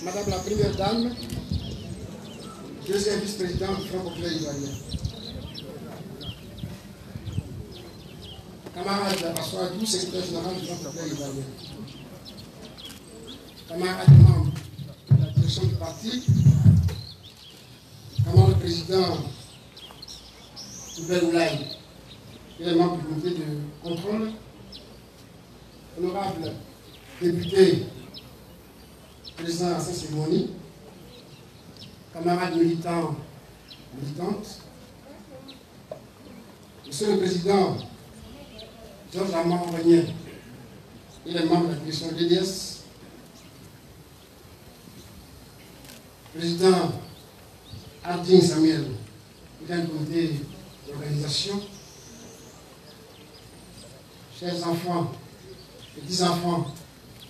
Madame la Première Dame, deuxième vice-présidente du Front populaire ivoirien. Camarade Assoadou, secrétaire général du Front populaire ivoirien. Camarades membres de la direction du parti, camarade président Oubel Oulaye, et les membres du comité de contrôle, honorables députés, président à cette cérémonie, camarades militants, militantes, Monsieur le Président Georges Amand Renier et les membres de la commission DDS, Président Ardine Samuel, et le comité d'organisation, chers enfants, petits-enfants,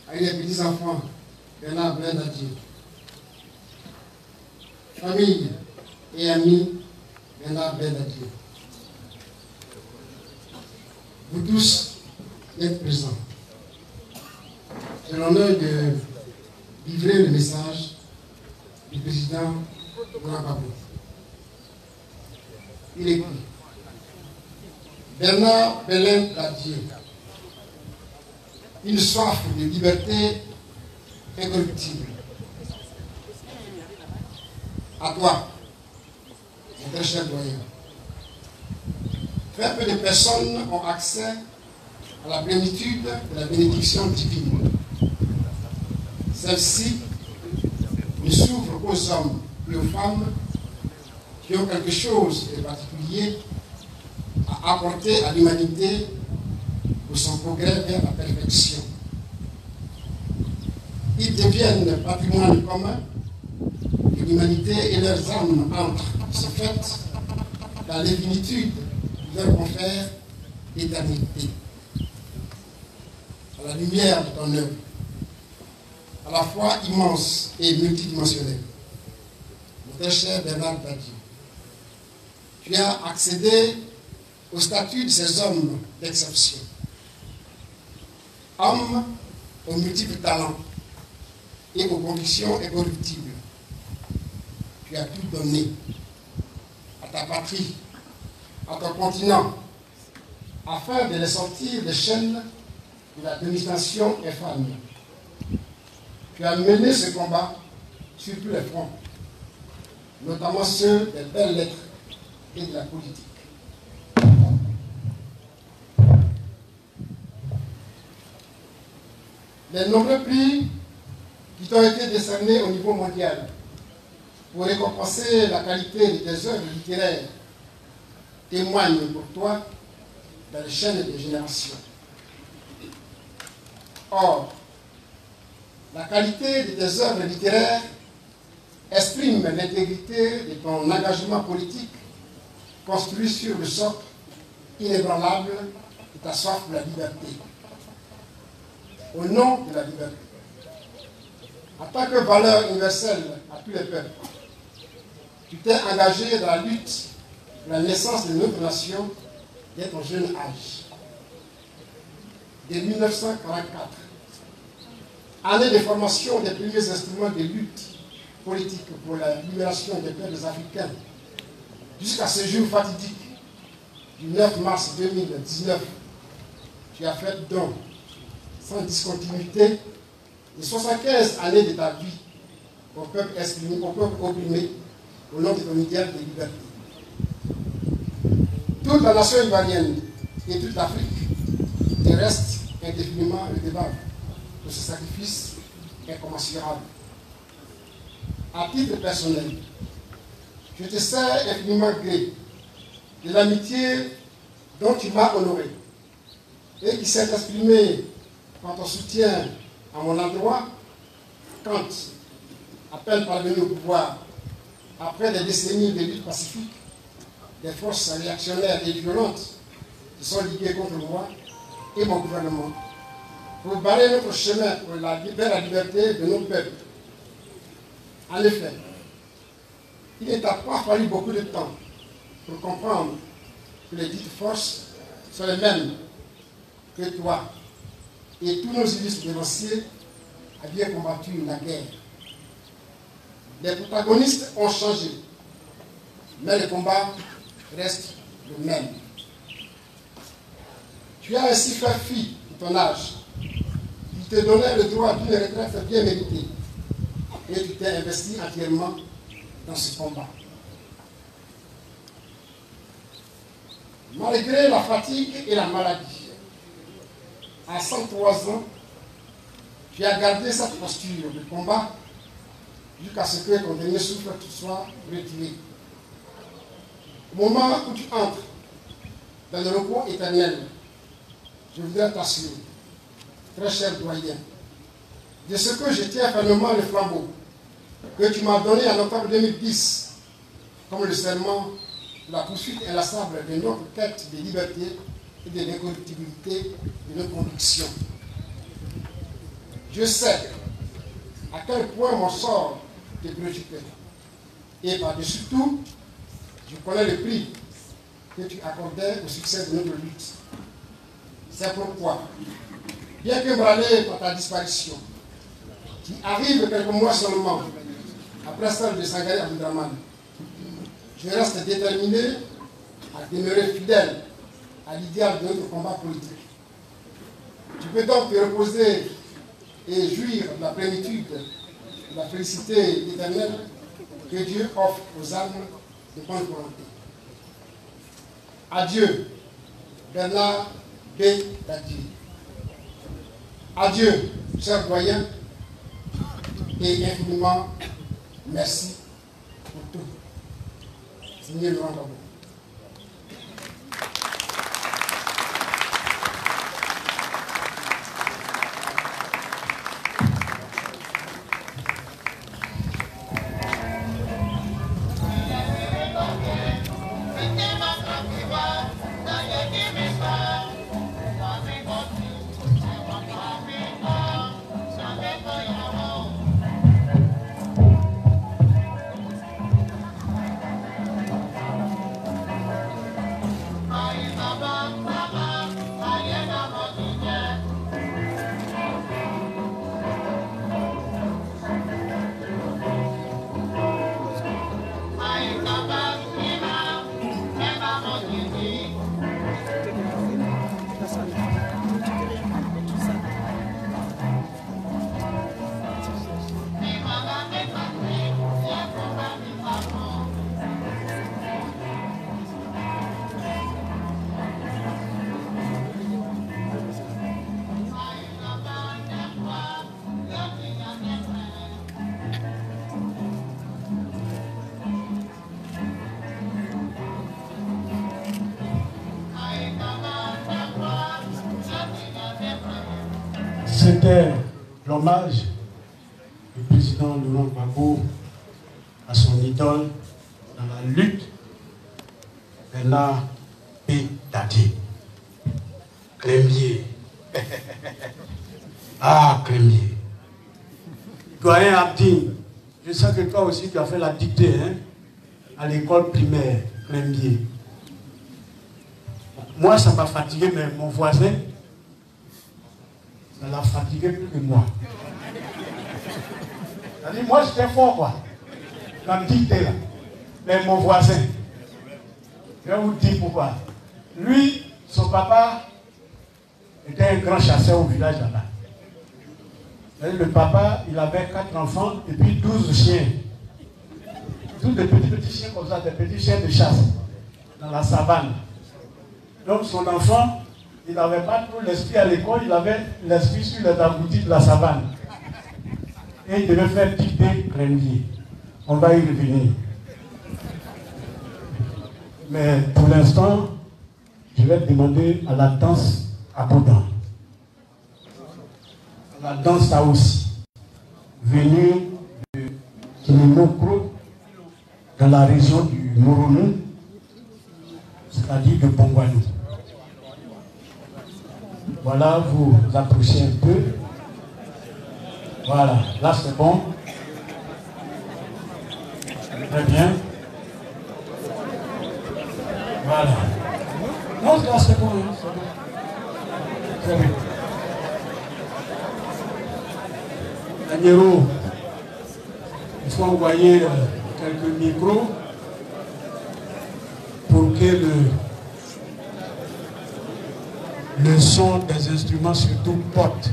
avec les petits-enfants, Bernard Blendadier, famille et amis, Bernard Blendadier. Vous tous êtes présents. J'ai l'honneur de livrer le message du président Gbagbo. Il écrit: Bernard Blendadier, une soif de liberté incorruptible. À toi, mon très cher doyen. Très peu de personnes ont accès à la plénitude de la bénédiction divine. Celle-ci ne s'ouvre qu'aux hommes et aux femmes qui ont quelque chose de particulier à apporter à l'humanité pour son progrès vers la perfection. Ils deviennent patrimoine commun de l'humanité et leurs âmes entrent, ce fait, dans l'infinitude qui leur confère l'éternité. À la lumière de ton œuvre, à la fois immense et multidimensionnelle. Mon très cher Bernard Blendadier, tu as accédé au statut de ces hommes d'exception. Hommes aux multiples talents et aux convictions incorruptibles. Tu as tout donné à ta patrie, à ton continent, afin de les sortir des chaînes de la domination infâme. Tu as mené ce combat sur tous les fronts, notamment ceux des belles lettres et de la politique. Les nombreux prix qui t'ont été décernés au niveau mondial pour récompenser la qualité de tes œuvres littéraires témoignent pour toi dans les chaînes des générations. Or, la qualité de tes œuvres littéraires exprime l'intégrité de ton engagement politique construit sur le socle inébranlable de ta soif pour la liberté. Au nom de la liberté, en tant que valeur universelle à tous les peuples, tu t'es engagé dans la lutte pour la naissance de notre nation dès ton jeune âge. Dès 1944, année de formation des premiers instruments de lutte politique pour la libération des peuples africains, jusqu'à ce jour fatidique du 9 mars 2019, tu as fait don, sans discontinuité, de 75 années de ta vie au peuple opprimé, au nom de ton idéal de liberté. Toute la nation ivoirienne et toute l'Afrique te reste indéfiniment redevable pour ce sacrifice incommensurable. À titre personnel, je te sais infiniment gré de l'amitié dont tu m'as honoré et qui s'est exprimée par ton soutien à mon endroit quand, à peine parvenu au pouvoir, après des décennies de lutte pacifique, des forces réactionnaires et violentes qui sont liguées contre moi et mon gouvernement pour barrer notre chemin vers la liberté de nos peuples. En effet, il ne t'a pas fallu beaucoup de temps pour comprendre que les dites forces sont les mêmes que toi et tous nos illustres dévanciers avaient combattu la guerre. Les protagonistes ont changé, mais le combat reste le même. Tu as ainsi fait fi de ton âge. Il te donnait le droit d'une retraite bien méritée et tu t'es investi entièrement dans ce combat. Malgré la fatigue et la maladie, à 103 ans, tu as gardé cette posture de combat jusqu'à ce que ton dernier souffle soit retiré. Au moment où tu entres dans le repos éternel, je voudrais t'assurer, très cher doyen, de ce que je tiens fermement le flambeau que tu m'as donné en octobre 2010 comme le serment de la poursuite inlassable de notre quête de liberté et de l'incorruptibilité de nos convictions. Je sais à quel point mon sort te préoccupait. Et par-dessus tout, je connais le prix que tu accordais au succès de notre lutte. C'est pourquoi, bien que brûlé par ta disparition, qui arrive quelques mois seulement après celle de Sangaré Aboudraman, je reste déterminé à demeurer fidèle à l'idéal de notre combat politique. Tu peux donc te reposer et jouir de la plénitude, de la félicité éternelle que Dieu offre aux âmes de bonne volonté. Adieu, Bernard B. Dadier. Adieu, cher doyen, et infiniment merci pour tout. Signé Laurent Gbagbo. C'était l'hommage du président Laurent Gbagbo à son idole dans la lutte, Bernard B. Dadier. Crémier. Ah, Crémier. Doyen Abdine, je sais que toi aussi tu as fait la dictée hein, à l'école primaire, Crémier. Moi, ça m'a fatigué, mais mon voisin, ça l'a fatigué plus que moi. C'est-à-dire, moi, j'étais fort, quoi. Quand dictée, là. Mais mon voisin, je vais vous dire pourquoi. Lui, son papa était un grand chasseur au village là-bas. Le papa, il avait 4 enfants et puis 12 chiens. Tous des petits chiens comme ça, des petits chiens de chasse dans la savane. Donc son enfant, il n'avait pas trop l'esprit à l'école, il avait l'esprit sur les aboutis de la savane. Et il devait faire dicter Crémier. On va y revenir. Mais pour l'instant, je vais demander à la danse à Boudan. La danse a aussi venue de Kinimokro, dans la région du Moronou, c'est-à-dire de Bongwanou. Voilà, vous approchez un peu. Voilà, là c'est bon. Très bien. Voilà. Non, c'est bon. Très bien. Danielo, il faut envoyer quelques micros pour que le son des instruments surtout porte.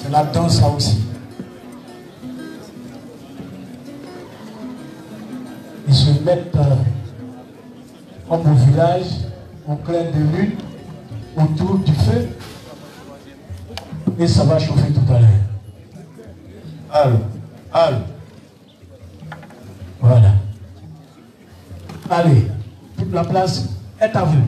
C'est là-dedans ça aussi. Ils se mettent comme au village, en clair de lune, autour du feu. Et ça va chauffer tout à l'heure. Allô. Voilà. Allez, toute la place est à vous.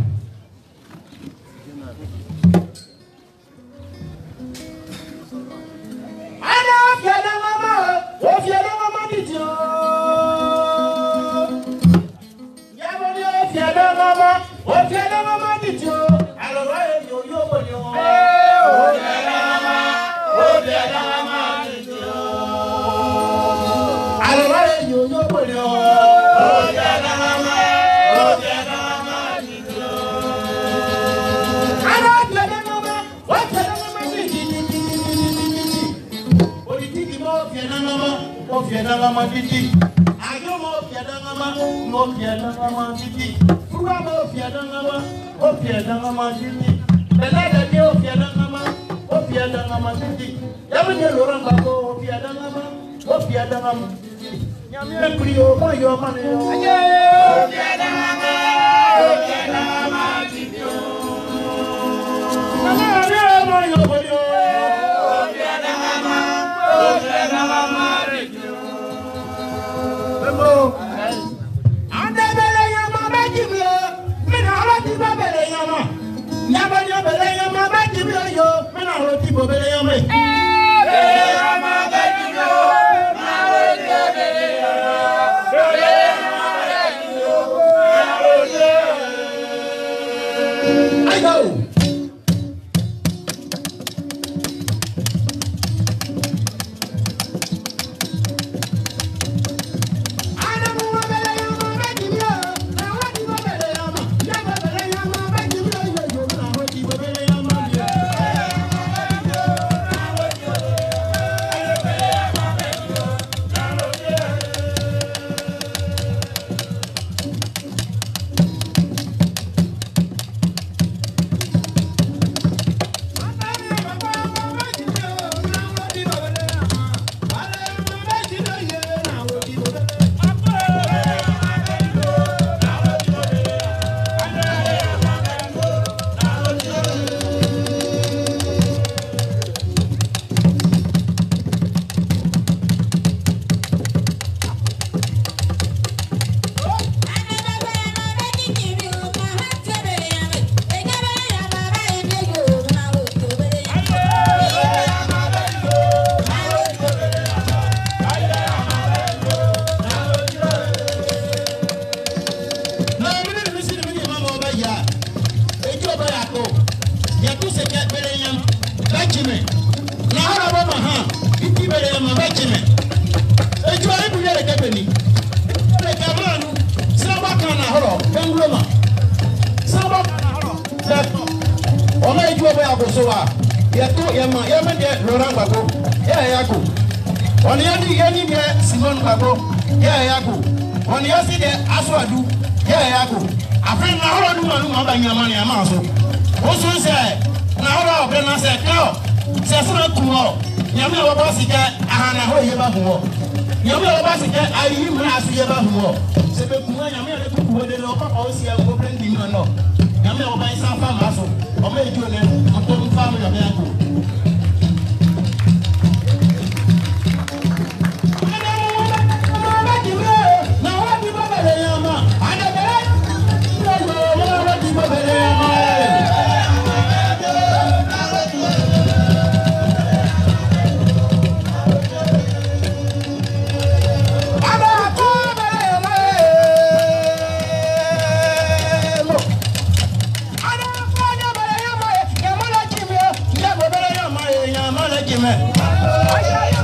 Amen.